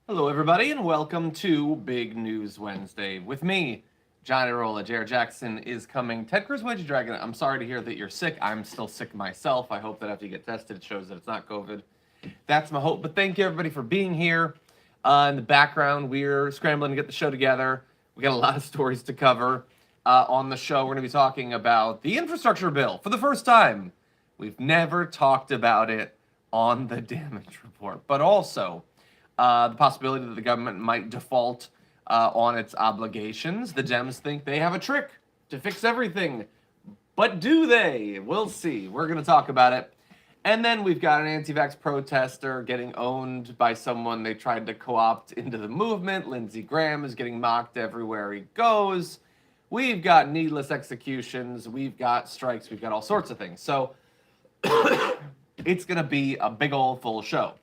Hello, everybody, and welcome to Big News Wednesday with me, Johnny Rolla. Jared Jackson is coming. Ted Cruz, why'd you drag it? I'm sorry to hear that you're sick. I'm still sick myself. I hope that after you get tested, it shows that it's not COVID. That's my hope. But thank you, everybody, for being here. In the background, we're scrambling to get the show together. We got a lot of stories to cover. On the show, we're going to be talking about the infrastructure bill for the first time. We've never talked about it on the damage report, but also the possibility that the government might default on its obligations. The Dems think they have a trick to fix everything, but do they? We'll see. We're going to talk about it. And then we've got an anti-vax protester getting owned by someone they tried to co-opt into the movement. Lindsey Graham is getting mocked everywhere he goes. We've got needless executions. We've got strikes. We've got all sorts of things. So it's going to be a big old full show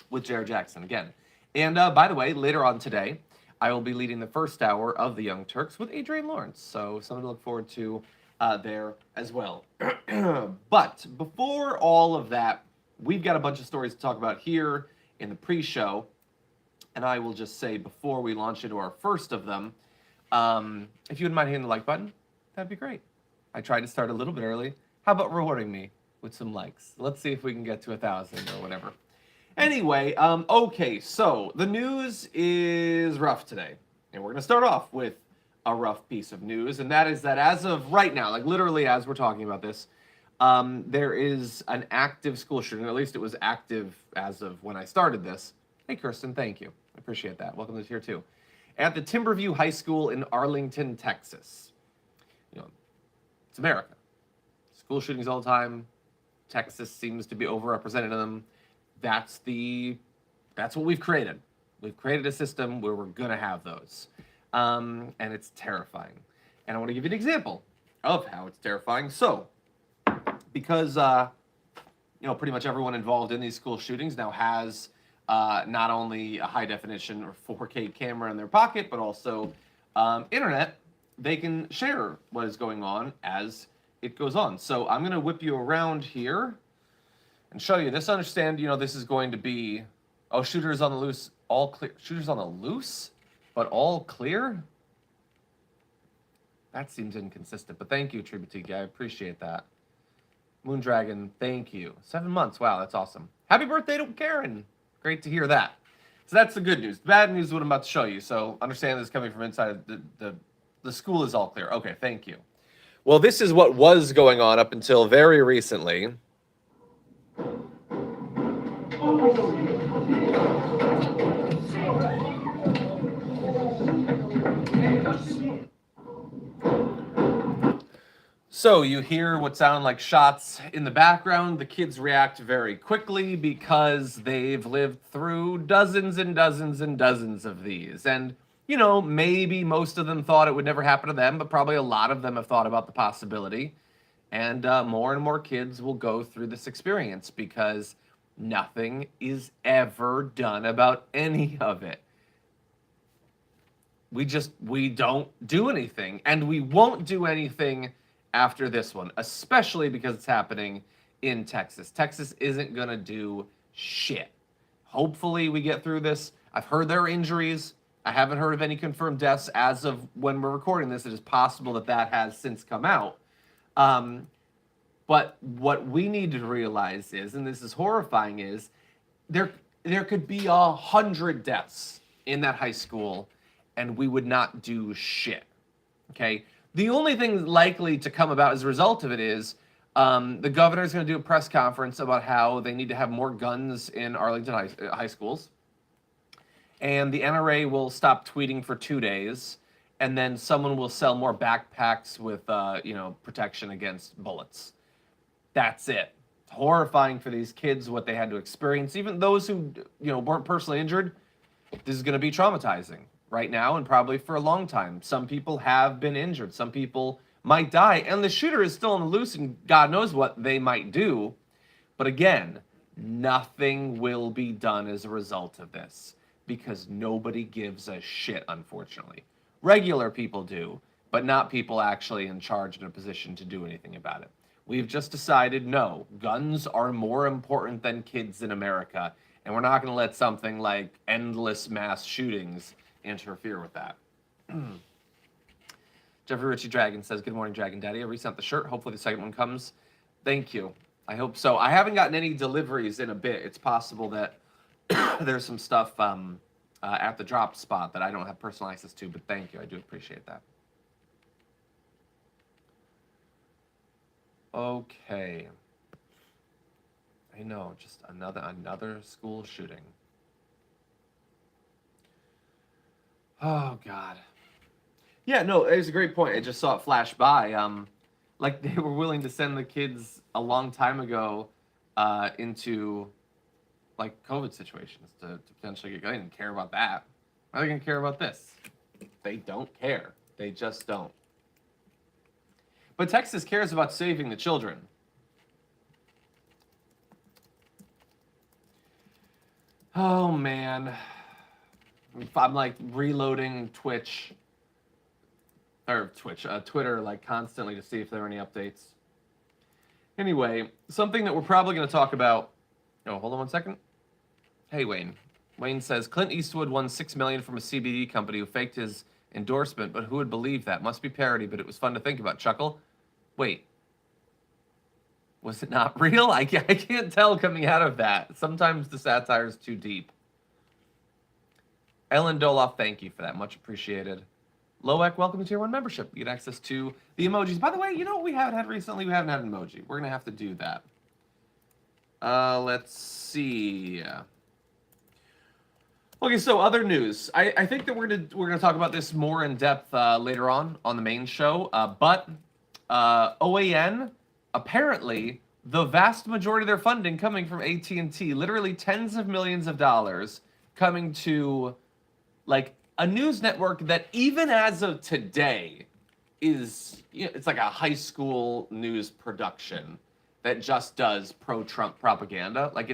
with Jared Jackson again. And by the way, later on today, I will be leading the first hour of the Young Turks with Adrian Lawrence. So something to look forward to there as well. But before all of that, we've got a bunch of stories to talk about here in the pre-show. And I will just say before we launch into our first of them, if you wouldn't mind hitting the like button, that'd be great. I tried to start a little bit early. How about rewarding me with some likes? Let's see if we can get to 1,000 or whatever. Anyway, okay, so the news is rough today. And we're going to start off with a rough piece of news, and that is that as of right now, like literally as we're talking about this, there is an active school shooting, or at least it was active as of when I started this. Hey, Kirsten, thank you. I appreciate that. Welcome to here, too. At the Timberview High School in Arlington, Texas. You know, it's America. School shootings all the time. Texas seems to be overrepresented in them. That's what we've created. We've created a system where we're gonna have those, and it's terrifying. And I want to give you an example of how it's terrifying. So, because pretty much everyone involved in these school shootings now has not only a high definition or 4K camera in their pocket, but also internet, they can share what is going on as it goes on. So I'm gonna whip you around here and show you this. Understand, this is going to be, shooters on the loose, all clear. Shooters on the loose, but all clear? That seems inconsistent, but thank you, Tributiki. I appreciate that. Moondragon, thank you. 7 months, wow, that's awesome. Happy birthday to Karen. Great to hear that. So that's the good news. The bad news is what I'm about to show you. So understand this is coming from inside the school is all clear. Okay, thank you. Well, this is what was going on up until very recently. So you hear what sound like shots in the background. The kids react very quickly because they've lived through dozens and dozens and dozens of these. And, maybe most of them thought it would never happen to them, but probably a lot of them have thought about the possibility. And more kids will go through this experience because nothing is ever done about any of it. We don't do anything, and we won't do anything after this one, especially because it's happening in Texas. Texas isn't gonna do shit. Hopefully we get through this. I've heard there are injuries. I haven't heard of any confirmed deaths as of when we're recording this. It is possible that has since come out. But what we need to realize is, and this is horrifying, is there could be 100 deaths in that high school and we would not do shit, okay? The only thing likely to come about as a result of it is the governor's going to do a press conference about how they need to have more guns in Arlington high schools. And the NRA will stop tweeting for 2 days. And then someone will sell more backpacks with, protection against bullets. That's it. It's horrifying for these kids, what they had to experience. Even those who, weren't personally injured, this is going to be traumatizing right now and probably for a long time. Some people have been injured. Some people might die. And the shooter is still on the loose, and God knows what they might do. But again, nothing will be done as a result of this because nobody gives a shit, unfortunately. Regular people do, but not people actually in charge in a position to do anything about it. We've just decided, no, guns are more important than kids in America, And we're not going to let something like endless mass shootings interfere with that. Jeffrey Richie Dragon says, "Good morning, Dragon Daddy. I resent the shirt. Hopefully the second one comes." Thank you. I hope so. I haven't gotten any deliveries in a bit. It's possible that there's some stuff at the drop spot that I don't have personal access to, but thank you. I do appreciate that. Okay. I know, just another school shooting. Oh, God. Yeah, no, it's a great point. I just saw it flash by. Like they were willing to send the kids a long time ago into like COVID situations to potentially get. They didn't care about that. Why are they gonna care about this? They don't care. They just don't. But Texas cares about saving the children. Oh man, I'm like reloading Twitter like constantly to see if there are any updates. Anyway, something that we're probably going to talk about. Oh, hold on one second. Hey, Wayne. Wayne says Clint Eastwood won $6 million from a CBD company who faked his endorsement, but who would believe that? Must be parody, but it was fun to think about. Chuckle. Wait. Was it not real? I can't tell coming out of that. Sometimes the satire is too deep. Ellen Doloff, thank you for that. Much appreciated. Loek, welcome to Tier 1 membership. You get access to the emojis. By the way, you know what we haven't had recently? We haven't had an emoji. We're going to have to do that. Let's see. Okay, so other news. I think that we're gonna talk about this more in depth later on the main show. But OAN, apparently, the vast majority of their funding coming from AT&T, literally tens of millions of dollars coming to like a news network that even as of today is, you know, it's like a high school news production that just does pro-Trump propaganda. Like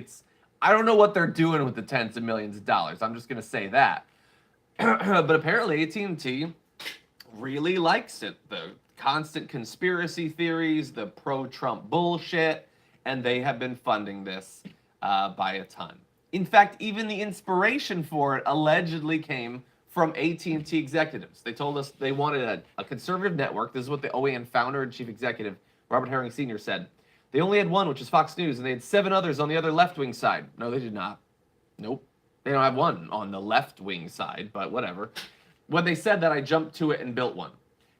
I don't know what they're doing with the tens of millions of dollars. I'm just going to say that. But apparently AT&T really likes it. The constant conspiracy theories, the pro-Trump bullshit, and they have been funding this by a ton. In fact, even the inspiration for it allegedly came from AT&T executives. They told us they wanted a conservative network. This is what the OAN founder and chief executive, Robert Herring Sr., said. They only had one, which is Fox News, and they had 7 others on the other left-wing side. No, they did not. Nope. They don't have one on the left-wing side, but whatever. When they said that, I jumped to it and built one.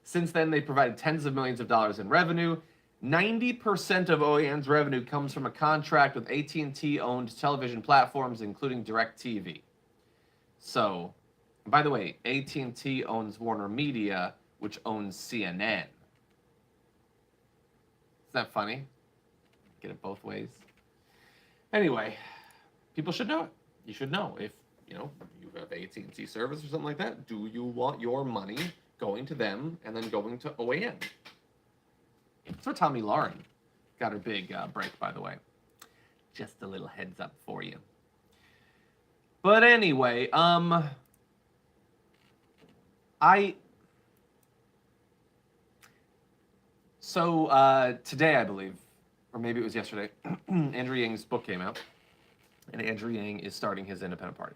Since then, they provided tens of millions of dollars in revenue. 90% of OAN's revenue comes from a contract with AT&T-owned television platforms, including DirecTV. So, by the way, AT&T owns Warner Media, which owns CNN. Isn't that funny? Get it both ways. Anyway, people should know it. You should know if, you know, you have AT&T service or something like that. Do you want your money going to them and then going to OAN? That's where Tommy Lauren got her big break, by the way. Just a little heads up for you. But anyway, today, I believe, or maybe it was yesterday, Andrew Yang's book came out, and Andrew Yang is starting his independent party.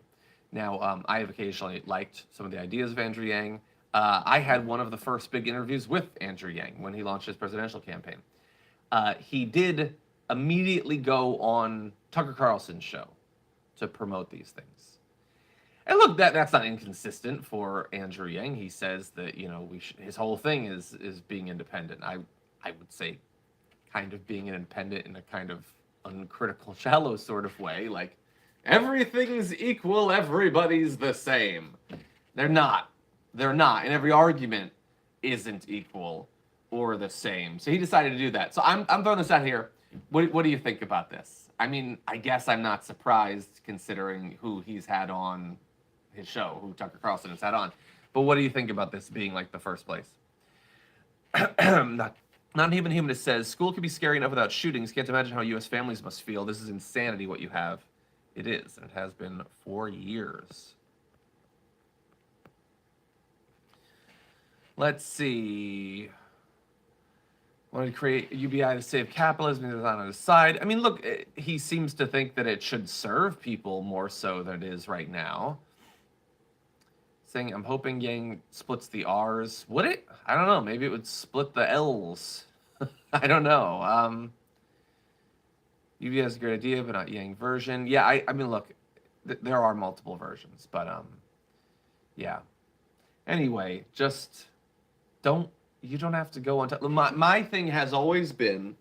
Now, I have occasionally liked some of the ideas of Andrew Yang. I had one of the first big interviews with Andrew Yang when he launched his presidential campaign. He did immediately go on Tucker Carlson's show to promote these things. And look, that's not inconsistent for Andrew Yang. He says that, you know, his whole thing is being independent. I would say kind of being independent in a kind of uncritical, shallow sort of way. Like, everything's equal, everybody's the same. They're not. They're not. And every argument isn't equal or the same. So he decided to do that. So I'm throwing this out here. What do you think about this? I mean, I guess I'm not surprised considering who he's had on his show, who Tucker Carlson has had on. But what do you think about this being like the first place? Not even humanist says, school can be scary enough without shootings. Can't imagine how U.S. families must feel. This is insanity what you have. It is, and it has been for years. Let's see. wanted to create UBI to save capitalism. He's on his side. I mean, look, he seems to think that it should serve people more so than it is right now. Saying, I'm hoping Yang splits the R's. Would it? I don't know. Maybe it would split the L's. I don't know. UBI is a great idea, but not Yang version. Yeah, I mean, look, there are multiple versions, but yeah. Anyway, just you don't have to go on. My thing has always been,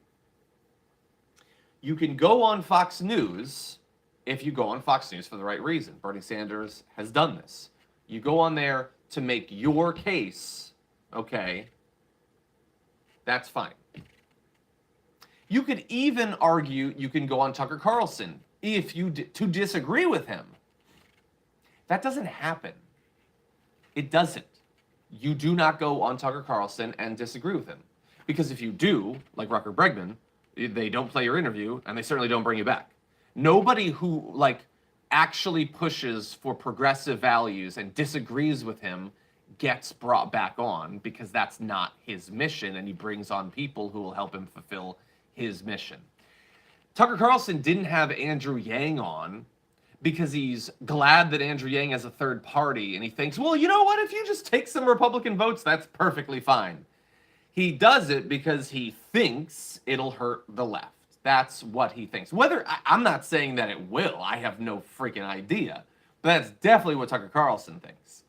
you can go on Fox News if you go on Fox News for the right reason. Bernie Sanders has done this. You go on there to make your case, okay? That's fine. You could even argue you can go on Tucker Carlson if you to disagree with him. That doesn't happen. It doesn't. You do not go on Tucker Carlson and disagree with him. Because if you do, like Rucker Bregman, they don't play your interview and they certainly don't bring you back. Nobody who actually pushes for progressive values and disagrees with him gets brought back on, because that's not his mission, and he brings on people who will help him fulfill his mission. Tucker Carlson didn't have Andrew Yang on because he's glad that Andrew Yang has a third party, and he thinks, well, you know what, if you just take some Republican votes, that's perfectly fine. He does it because he thinks it'll hurt the left. That's what he thinks. I'm not saying that it will. I have no freaking idea. But that's definitely what Tucker Carlson thinks.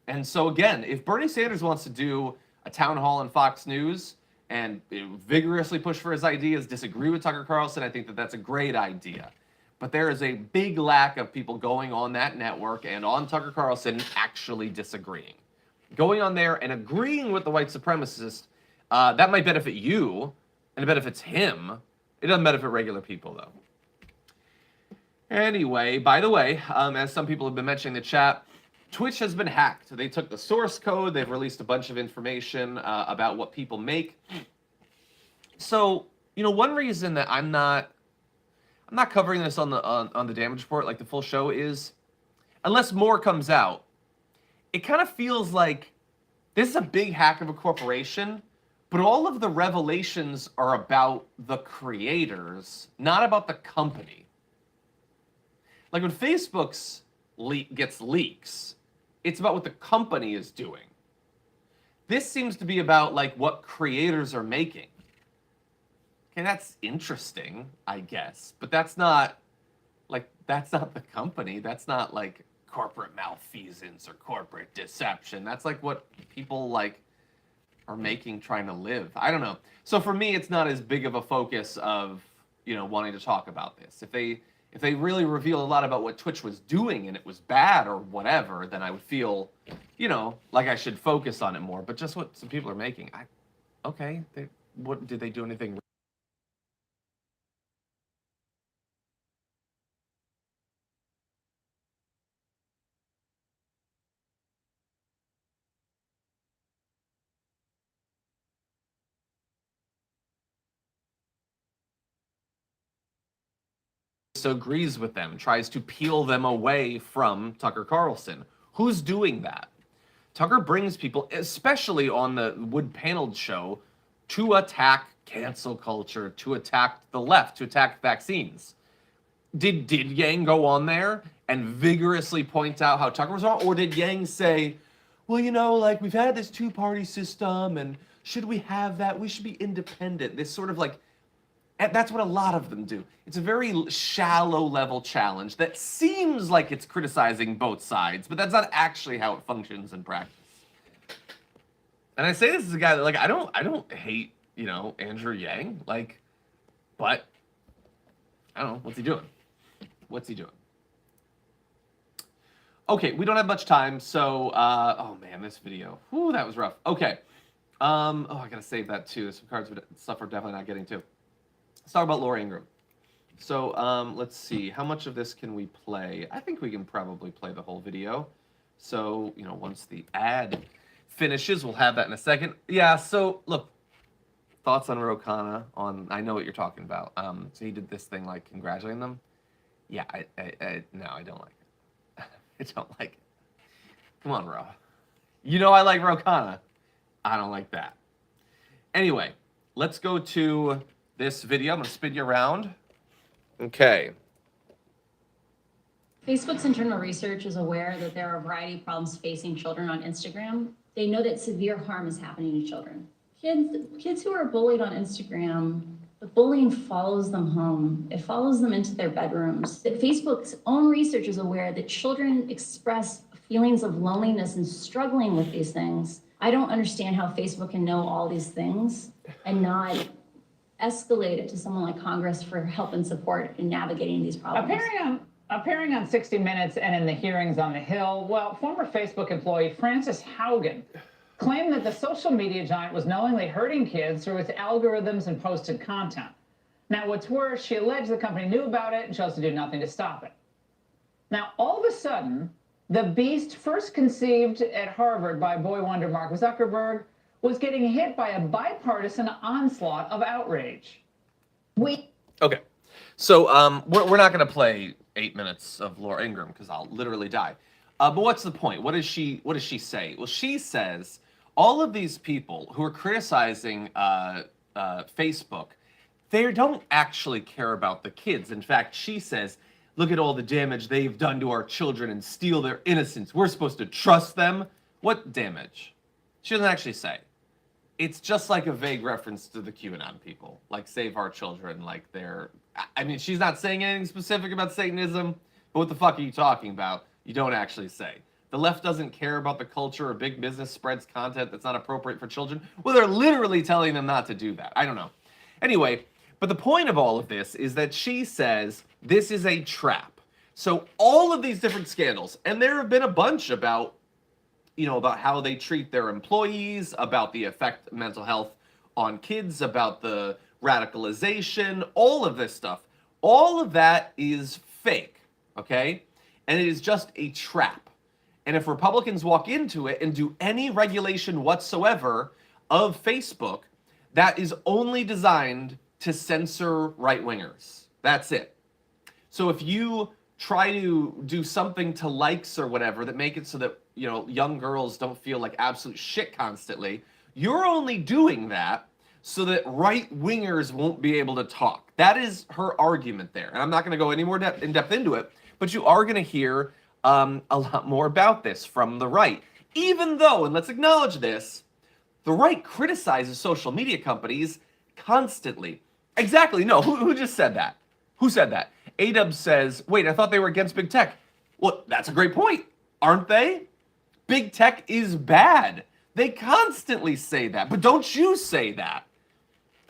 And so again, if Bernie Sanders wants to do a town hall on Fox News and vigorously push for his ideas, disagree with Tucker Carlson, I think that that's a great idea. But there is a big lack of people going on that network and on Tucker Carlson actually disagreeing. Going on there and agreeing with the white supremacist, that might benefit you, and it benefits him. It doesn't benefit regular people, though. Anyway, by the way, as some people have been mentioning in the chat, Twitch has been hacked. They took the source code. They've released a bunch of information about what people make. So, one reason that I'm not covering this on the damage report, like the full show, is unless more comes out, it kind of feels like this is a big hack of a corporation, but all of the revelations are about the creators, not about the company. Like when Facebook's gets leaks, it's about what the company is doing. This seems to be about what creators are making. Okay, that's interesting, I guess, but that's not the company. That's not corporate malfeasance or corporate deception. That's what people are making, trying to live. I don't know. So for me, it's not as big of a focus of wanting to talk about this. If they really reveal a lot about what Twitch was doing and it was bad or whatever, then I would feel like I should focus on it more. But just what some people are making, okay, what did they do anything? Agrees with them, tries to peel them away from Tucker Carlson. Who's doing that? Tucker brings people, especially on the wood-paneled show, to attack cancel culture, to attack the left, to attack vaccines. Did Yang go on there and vigorously point out how Tucker was wrong? Or did Yang say, well, we've had this two-party system, and should we have that? We should be independent. This sort of and that's what a lot of them do. It's a very shallow level challenge that seems like it's criticizing both sides, but that's not actually how it functions in practice. And I say this as a guy that I don't hate, Andrew Yang, but I don't know, what's he doing? What's he doing? Okay, we don't have much time, so oh man, this video. Whew, that was rough. Okay. I gotta save that too. There's some cards stuff we're definitely not getting to. Let's talk about Laura Ingraham. So let's see, how much of this can we play? I think we can probably play the whole video. So, once the ad finishes, we'll have that in a second. Yeah, so look, thoughts on Ro Khanna, I know what you're talking about. So he did this thing congratulating them. Yeah, no, I don't like it. I don't like it. Come on, Ro. I like Ro Khanna. I don't like that. Anyway, let's go to this video. I'm going to spin you around. Okay. Facebook's internal research is aware that there are a variety of problems facing children on Instagram. They know that severe harm is happening to children. Kids who are bullied on Instagram, the bullying follows them home. It follows them into their bedrooms. That Facebook's own research is aware that children express feelings of loneliness and struggling with these things. I don't understand how Facebook can know all these things and not escalate it to someone like Congress for help and support in navigating these problems. Appearing on 60 Minutes and in the hearings on the Hill, well, former Facebook employee Frances Haugen claimed that the social media giant was knowingly hurting kids through its algorithms and posted content. Now, what's worse, she alleged the company knew about it and chose to do nothing to stop it. Now, all of a sudden, the beast first conceived at Harvard by boy wonder Mark Zuckerberg was getting hit by a bipartisan onslaught of outrage. Okay. So we're not going to play 8 minutes of Laura Ingraham because I'll literally die. But what's the point? What does she say? Well, she says all of these people who are criticizing Facebook, they don't actually care about the kids. In fact, she says, look at all the damage they've done to our children and steal their innocence. We're supposed to trust them. What damage? She doesn't actually say. It's just like a vague reference to the QAnon people, like Save Our Children, like they're... I mean, she's not saying anything specific about Satanism, but what the fuck are you talking about? You don't actually say. The left doesn't care about the culture or big business spreads content that's not appropriate for children. Well, they're literally telling them not to do that. I don't know. Anyway, but the point of all of this is that she says this is a trap. So all of these different scandals, and there have been a bunch about, you know, about how they treat their employees, about the effect of mental health on kids, about the radicalization, all of this stuff. All of that is fake, okay? And it is just a trap. And if Republicans walk into it and do any regulation whatsoever of Facebook, that is only designed to censor right-wingers. That's it. So if you try to do something to likes or whatever that make it so that, you know, young girls don't feel like absolute shit constantly, you're only doing that so that right-wingers won't be able to talk. That is her argument there. And I'm not going to go any more in depth into it, but you are going to hear a lot more about this from the right. Even though, and let's acknowledge this, the right criticizes social media companies constantly. Exactly. No, who just said that? Who said that? A-Dub says, wait, I thought they were against big tech. Well, that's a great point, aren't they? Big tech is bad. They constantly say that, but don't you say that.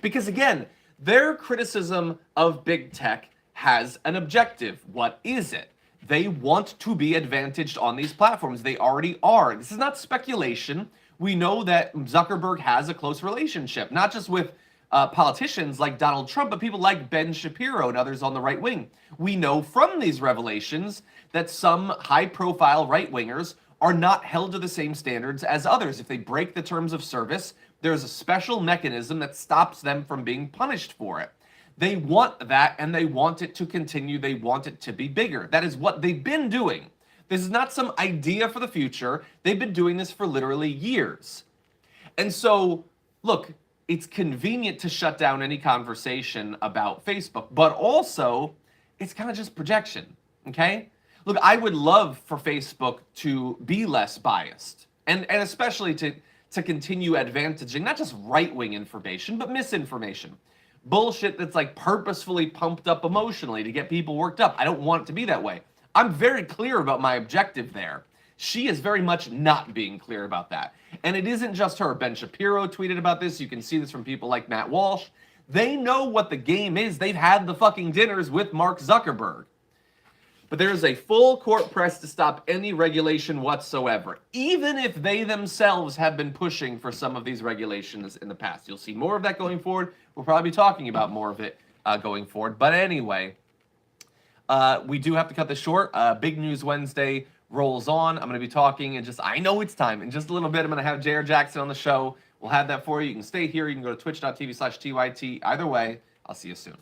Because again, their criticism of big tech has an objective. What is it? They want to be advantaged on these platforms. They already are. This is not speculation. We know that Zuckerberg has a close relationship, not just with politicians like Donald Trump, but people like Ben Shapiro and others on the right wing. We know from these revelations that some high-profile right-wingers are not held to the same standards as others. If they break the terms of service, there's a special mechanism that stops them from being punished for it. They want that, and they want it to continue. They want it to be bigger. That is what they've been doing. This is not some idea for the future. They've been doing this for literally years. And so, look, it's convenient to shut down any conversation about Facebook, but also it's kind of just projection, okay? Look, I would love for Facebook to be less biased and especially to continue advantaging not just right-wing information, but misinformation. Bullshit that's like purposefully pumped up emotionally to get people worked up. I don't want it to be that way. I'm very clear about my objective there. She is very much not being clear about that. And it isn't just her. Ben Shapiro tweeted about this. You can see this from people like Matt Walsh. They know what the game is. They've had the fucking dinners with Mark Zuckerberg. But there is a full court press to stop any regulation whatsoever, even if they themselves have been pushing for some of these regulations in the past. You'll see more of that going forward. We'll probably be talking about more of it going forward. But anyway, we do have to cut this short. Big News Wednesday rolls on. I'm going to be talking in I know it's time. In just a little bit, I'm going to have J.R. Jackson on the show. We'll have that for you. You can stay here. You can go to twitch.tv/TYT. Either way, I'll see you soon.